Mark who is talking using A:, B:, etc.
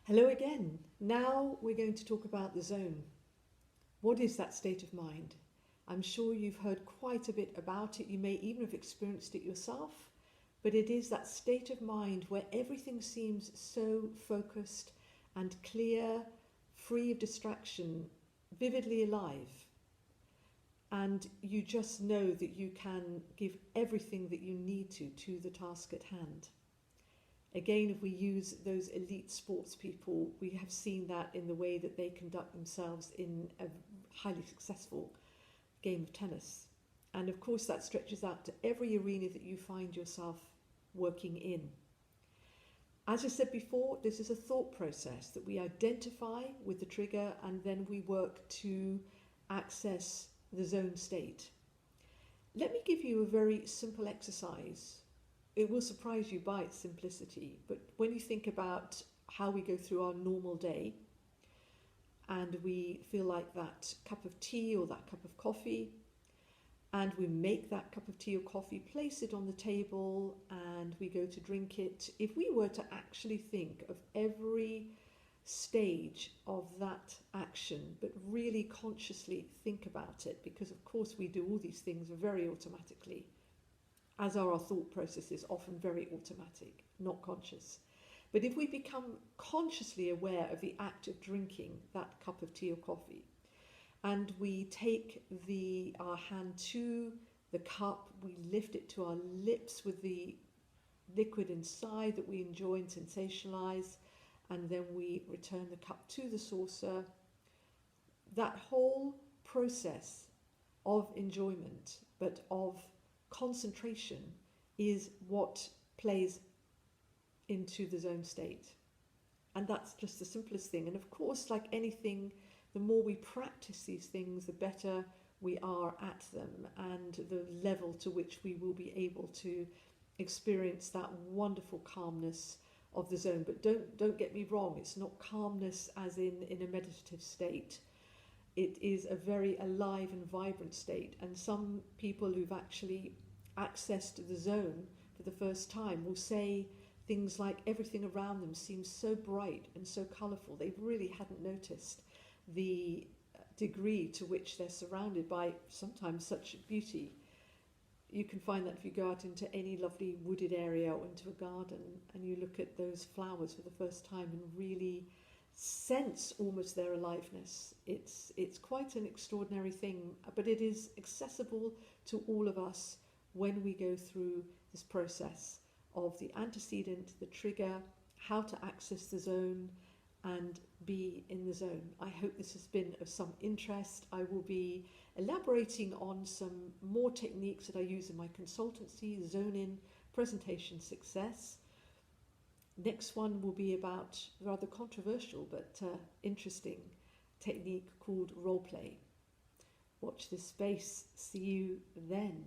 A: Hello again. Now we're going to talk about the zone. What is that state of mind? I'm sure you've heard quite a bit about it. You may even have experienced it yourself, but it is that state of mind where everything seems so focused and clear, free of distraction, vividly alive. And you just know that you can give everything that you need to the task at hand. Again, if we use those elite sports people, we have seen that in the way that they conduct themselves in a highly successful game of tennis. And of course, that stretches out to every arena that you find yourself working in. As I said before, this is a thought process that we identify with the trigger and then we work to access the zone state. Let me give you a very simple exercise. It will surprise you by its simplicity, but when you think about how we go through our normal day and we feel like that cup of tea or that cup of coffee, and we make that cup of tea or coffee, place it on the table, and we go to drink it. If we were to actually think of every stage of that action, but really consciously think about it, because of course we do all these things very automatically, as are our thought processes, often very automatic, not conscious. But if we become consciously aware of the act of drinking that cup of tea or coffee, and we take our hand to the cup, we lift it to our lips with the liquid inside that we enjoy and sensationalize, and then we return the cup to the saucer, that whole process of enjoyment, but of concentration, is what plays into the zone state. And that's just the simplest thing. And of course, like anything, the more we practice these things, the better we are at them, and the level to which we will be able to experience that wonderful calmness of the zone. But don't get me wrong, it's not calmness as in a meditative state. It is a very alive and vibrant state, and some people who've actually accessed the zone for the first time will say things like everything around them seems so bright and so colourful. They really hadn't noticed the degree to which they're surrounded by sometimes such beauty. You can find that if you go out into any lovely wooded area or into a garden and you look at those flowers for the first time and really sense almost their aliveness. It's quite an extraordinary thing, but it is accessible to all of us when we go through this process of the antecedent, the trigger, how to access the zone and be in the zone. I hope this has been of some interest. I will be elaborating on some more techniques that I use in my consultancy, zone in, presentation success. Next one will be about a rather controversial but interesting technique called role play. Watch this space. See you then.